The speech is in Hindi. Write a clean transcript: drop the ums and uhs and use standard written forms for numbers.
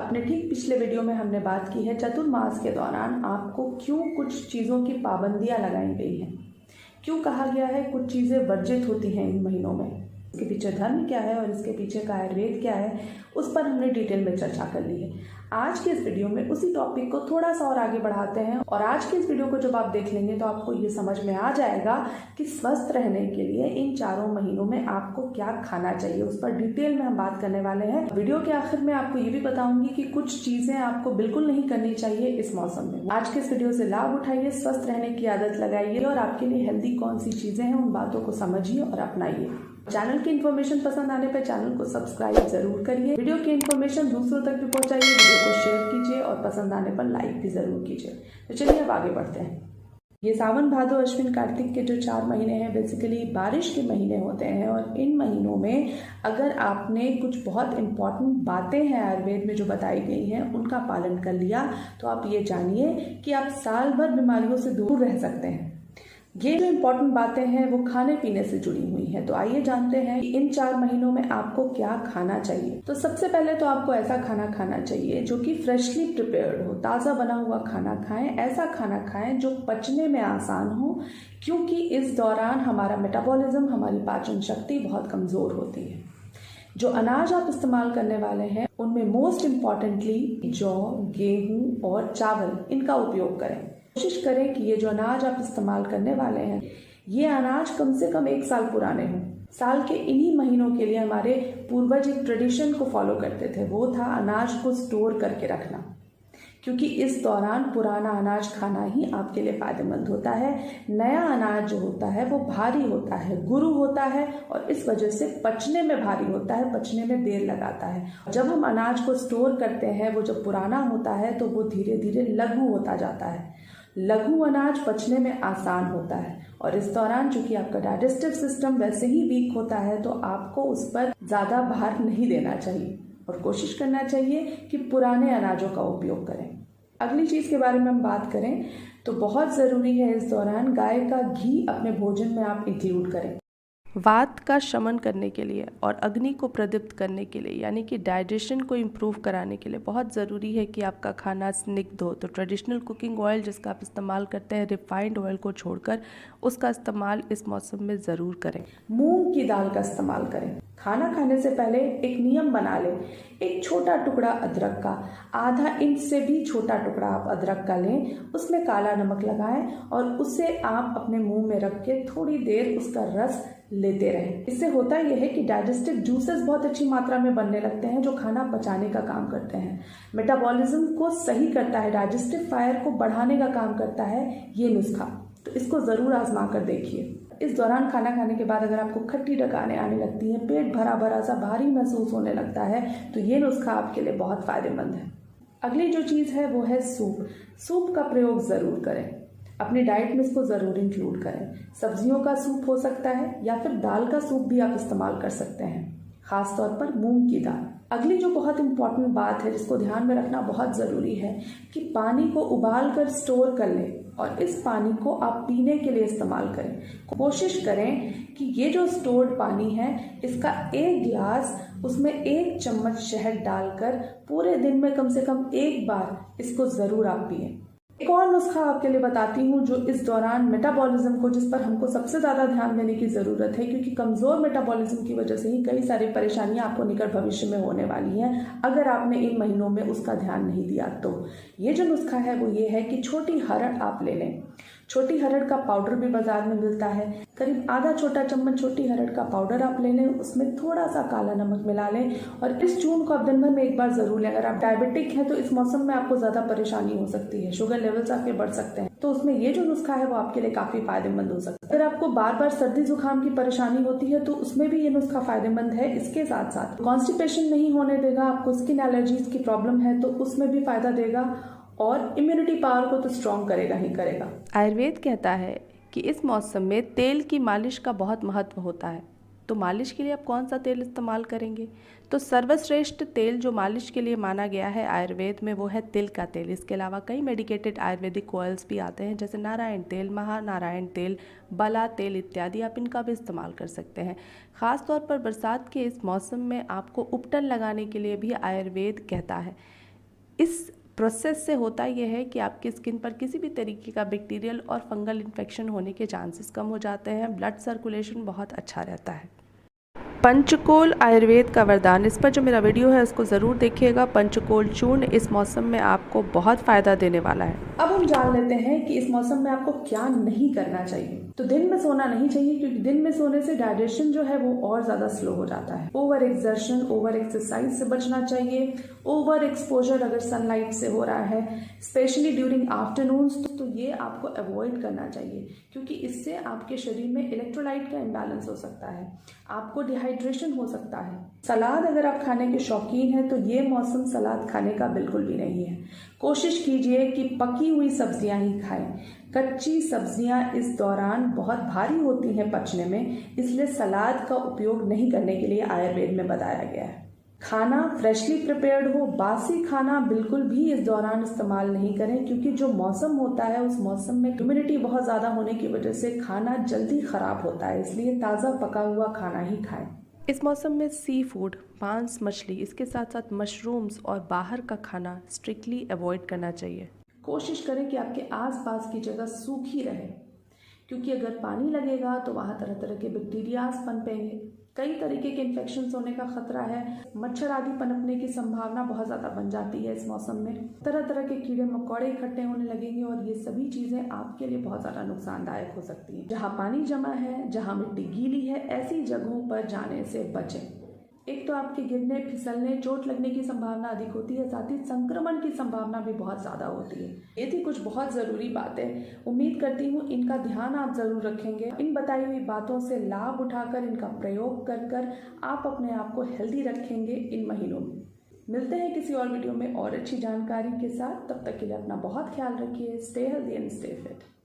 अपने ठीक पिछले वीडियो में हमने बात की है चतुर्मास के दौरान आपको क्यों कुछ चीज़ों की पाबंदियां लगाई गई हैं, क्यों कहा गया है कुछ चीज़ें वर्जित होती हैं इन महीनों में, इसके पीछे धर्म क्या है और इसके पीछे का आयुर्वेद क्या है, उस पर हमने डिटेल में चर्चा कर ली है। आज के इस वीडियो में उसी टॉपिक को थोड़ा सा और आगे बढ़ाते हैं और आज के इस वीडियो को जब आप देख लेंगे तो आपको ये समझ में आ जाएगा कि स्वस्थ रहने के लिए इन चारों महीनों में आपको क्या खाना चाहिए, उस पर डिटेल में हम बात करने वाले हैं। वीडियो के आखिर में आपको ये भी बताऊंगी कि कुछ चीजें आपको बिल्कुल नहीं करनी चाहिए इस मौसम में। आज के इस वीडियो से लाभ उठाइए, स्वस्थ रहने की आदत लगाइए और आपके लिए हेल्दी कौन सी चीजें हैं उन बातों को समझिए और अपनाइए। चैनल की इन्फॉर्मेशन पसंद आने पर चैनल को सब्सक्राइब जरूर करिए, वीडियो की इन्फॉर्मेशन दूसरों तक भी पहुंचाइए, वीडियो को शेयर कीजिए और पसंद आने पर लाइक भी जरूर कीजिए। तो चलिए अब आगे बढ़ते हैं। ये सावन भादो अश्विन कार्तिक के जो 4 महीने हैं बेसिकली बारिश के महीने होते हैं और इन महीनों में अगर आपने कुछ बहुत इंपॉर्टेंट बातें हैं आयुर्वेद में जो बताई गई हैं उनका पालन कर लिया तो आप ये जानिए कि आप साल भर बीमारियों से दूर रह सकते हैं। ये जो इम्पोर्टेंट बातें हैं वो खाने पीने से जुड़ी हुई हैं। तो आइए जानते हैं कि इन 4 महीनों में आपको क्या खाना चाहिए। तो सबसे पहले तो आपको ऐसा खाना खाना चाहिए जो कि फ्रेशली प्रिपेयर्ड हो, ताज़ा बना हुआ खाना खाएं, ऐसा खाना खाएं जो पचने में आसान हो, क्योंकि इस दौरान हमारा मेटाबॉलिज्म, हमारी पाचन शक्ति बहुत कमज़ोर होती है। जो अनाज आप इस्तेमाल करने वाले हैं उनमें मोस्ट इम्पॉर्टेंटली जौ, गेहूँ और चावल, इनका उपयोग करें। कोशिश करें कि ये जो अनाज आप इस्तेमाल करने वाले हैं ये अनाज कम से कम 1 साल पुराने हों। साल के इन्हीं महीनों के लिए हमारे पूर्वज एक ट्रेडिशन को फॉलो करते थे, वो था अनाज को स्टोर करके रखना, क्योंकि इस दौरान पुराना अनाज खाना ही आपके लिए फायदेमंद होता है। नया अनाज जो होता है वो भारी होता है, गुरु होता है और इस वजह से पचने में भारी होता है, पचने में देर लगाता है। जब हम अनाज को स्टोर करते हैं वो जब पुराना होता है तो वो धीरे धीरे लघु होता जाता है। लघु अनाज पचने में आसान होता है और इस दौरान चूंकि आपका डाइजेस्टिव सिस्टम वैसे ही वीक होता है तो आपको उस पर ज़्यादा भार नहीं देना चाहिए और कोशिश करना चाहिए कि पुराने अनाजों का उपयोग करें। अगली चीज़ के बारे में हम बात करें तो बहुत ज़रूरी है इस दौरान गाय का घी अपने भोजन में आप इंक्लूड करें। वात का शमन करने के लिए और अग्नि को प्रदीप्त करने के लिए यानी कि डाइजेशन को इम्प्रूव कराने के लिए बहुत ज़रूरी है कि आपका खाना स्निग्ध हो। तो ट्रेडिशनल कुकिंग ऑयल जिसका आप इस्तेमाल करते हैं, रिफाइंड ऑयल को छोड़कर उसका इस्तेमाल इस मौसम में ज़रूर करें। मूंग की दाल का इस्तेमाल करें। खाना खाने से पहले एक नियम बना लें, एक छोटा टुकड़ा अदरक का, आधा इंच से भी छोटा टुकड़ा आप अदरक का लें, उसमें काला नमक लगाएं और उसे आप अपने मुंह में रख के थोड़ी देर उसका रस लेते रहें। इससे होता यह है कि डाइजेस्टिव जूसेस बहुत अच्छी मात्रा में बनने लगते हैं जो खाना पचाने का काम करते हैं, मेटाबॉलिज्म को सही करता है, डाइजेस्टिव फायर को बढ़ाने का काम करता है ये नुस्खा। तो इसको ज़रूर आजमा कर देखिए। इस दौरान खाना खाने के बाद अगर आपको खट्टी डकारें आने लगती हैं, पेट भरा भरा सा भारी महसूस होने लगता है तो ये नुस्खा आपके लिए बहुत फ़ायदेमंद है। अगली जो चीज़ है वो है सूप। सूप का प्रयोग ज़रूर करें, अपनी डाइट में इसको ज़रूर इंक्लूड करें। सब्जियों का सूप हो सकता है या फिर दाल का सूप भी आप इस्तेमाल कर सकते हैं, खास तौर पर मूंग की दाल। अगली जो बहुत इंपॉर्टेंट बात है जिसको ध्यान में रखना बहुत ज़रूरी है कि पानी को उबाल कर स्टोर कर लें और इस पानी को आप पीने के लिए इस्तेमाल करें। कोशिश करें कि ये जो स्टोर्ड पानी है इसका 1 गिलास, उसमें 1 चम्मच शहद डालकर पूरे दिन में कम से कम 1 बार इसको ज़रूर आप पिएं। एक और नुस्खा आपके लिए बताती हूँ जो इस दौरान मेटाबॉलिज्म को, जिस पर हमको सबसे ज़्यादा ध्यान देने की ज़रूरत है, क्योंकि कमज़ोर मेटाबॉलिज्म की वजह से ही कई सारी परेशानियाँ आपको निकट भविष्य में होने वाली हैं अगर आपने इन महीनों में उसका ध्यान नहीं दिया। तो ये जो नुस्खा है वो ये है कि छोटी हरड़ आप ले लें। छोटी हरड़ का पाउडर भी बाजार में मिलता है, करीब आधा छोटा चम्मच छोटी हरड़ का पाउडर आप ले लें, उसमें थोड़ा सा काला नमक मिला लें और इस चूर्ण को आप दिन भर में 1 बार ज़रूर लें। अगर आप डायबिटिक हैं तो इस मौसम में आपको ज़्यादा परेशानी हो सकती है, शुगर लेवल्स आपके बढ़ सकते हैं, तो उसमें ये जो नुस्खा है वो आपके लिए काफ़ी फायदेमंद हो सकता है। अगर आपको बार बार सर्दी जुकाम की परेशानी होती है तो उसमें भी ये नुस्खा फायदेमंद है। इसके साथ साथ कॉन्स्टिपेशन नहीं होने देगा, आपको स्किन एलर्जीज की प्रॉब्लम है तो उसमें भी फायदा देगा और इम्यूनिटी पावर को तो स्ट्रॉन्ग करेगा ही करेगा। आयुर्वेद कहता है कि इस मौसम में तेल की मालिश का बहुत महत्व होता है। तो मालिश के लिए आप कौन सा तेल इस्तेमाल करेंगे? तो सर्वश्रेष्ठ तेल जो मालिश के लिए माना गया है आयुर्वेद में वो है तिल का तेल। इसके अलावा कई मेडिकेटेड आयुर्वेदिक ऑयल्स भी आते हैं जैसे नारायण तेल, महानारायण तेल, बला तेल इत्यादि, आप इनका भी इस्तेमाल कर सकते हैं। ख़ास तौर पर बरसात के इस मौसम में आपको उपटन लगाने के लिए भी आयुर्वेद कहता है। इस प्रोसेस से होता यह है कि आपकी स्किन पर किसी भी तरीके का बैक्टीरियल और फंगल इन्फेक्शन होने के चांसेस कम हो जाते हैं, ब्लड सर्कुलेशन बहुत अच्छा रहता है। पंचकोल आयुर्वेद का वरदान, इस पर जो मेरा वीडियो है उसको ज़रूर देखिएगा। पंचकोल चूर्ण इस मौसम में आपको बहुत फ़ायदा देने वाला है। अब हम जान लेते हैं कि इस मौसम में आपको क्या नहीं करना चाहिए। तो दिन में सोना नहीं चाहिए, क्योंकि दिन में सोने से डाइजेशन जो है वो और ज़्यादा स्लो हो जाता है। ओवर एक्सर्शन, ओवर एक्सरसाइज से बचना चाहिए। ओवर एक्सपोजर अगर सनलाइट से हो रहा है, स्पेशली ड्यूरिंग आफ्टरनून्स, तो ये आपको अवॉइड करना चाहिए, क्योंकि इससे आपके शरीर में इलेक्ट्रोलाइट का इम्बैलेंस हो सकता है, आपको डिहाइड्रेशन हो सकता है। सलाद अगर आप खाने के शौकीन हैं तो ये मौसम सलाद खाने का बिल्कुल भी नहीं है। कोशिश कीजिए कि पकी हुई सब्जियां ही खाएं। कच्ची सब्जियां इस दौरान बहुत भारी होती हैं पचने में, इसलिए सलाद का उपयोग नहीं करने के लिए आयुर्वेद में बताया गया है। खाना फ्रेशली प्रिपेयर्ड हो, बासी खाना बिल्कुल भी इस दौरान इस्तेमाल नहीं करें, क्योंकि जो मौसम होता है उस मौसम में ह्यूमिडिटी बहुत ज़्यादा होने की वजह से खाना जल्दी ख़राब होता है, इसलिए ताज़ा पका हुआ खाना ही खाएं। इस मौसम में सी फूड, मांस, मछली, इसके साथ साथ मशरूम्स और बाहर का खाना स्ट्रिक्टली अवॉइड करना चाहिए। कोशिश करें कि आपके आसपास की जगह सूखी रहे, क्योंकि अगर पानी लगेगा तो वहाँ तरह तरह के बैक्टीरियाज पनपेंगे, कई तरीके के इन्फेक्शंस होने का खतरा है, मच्छर आदि पनपने की संभावना बहुत ज़्यादा बन जाती है। इस मौसम में तरह तरह के कीड़े मकोड़े इकट्ठे होने लगेंगे और ये सभी चीज़ें आपके लिए बहुत ज़्यादा नुकसानदायक हो सकती हैं। जहाँ पानी जमा है, जहाँ मिट्टी गीली है, ऐसी जगहों पर जाने से बचें। एक तो आपके गिरने, फिसलने, चोट लगने की संभावना अधिक होती है, साथ ही संक्रमण की संभावना भी बहुत ज़्यादा होती है। ये थी कुछ बहुत ज़रूरी बातें, उम्मीद करती हूँ इनका ध्यान आप ज़रूर रखेंगे। इन बताई हुई बातों से लाभ उठाकर इनका प्रयोग कर आप अपने आप को हेल्दी रखेंगे इन महीनों में। मिलते हैं किसी और वीडियो में और अच्छी जानकारी के साथ, तब तक के लिए अपना बहुत ख्याल रखिए। Stay healthy and stay fit.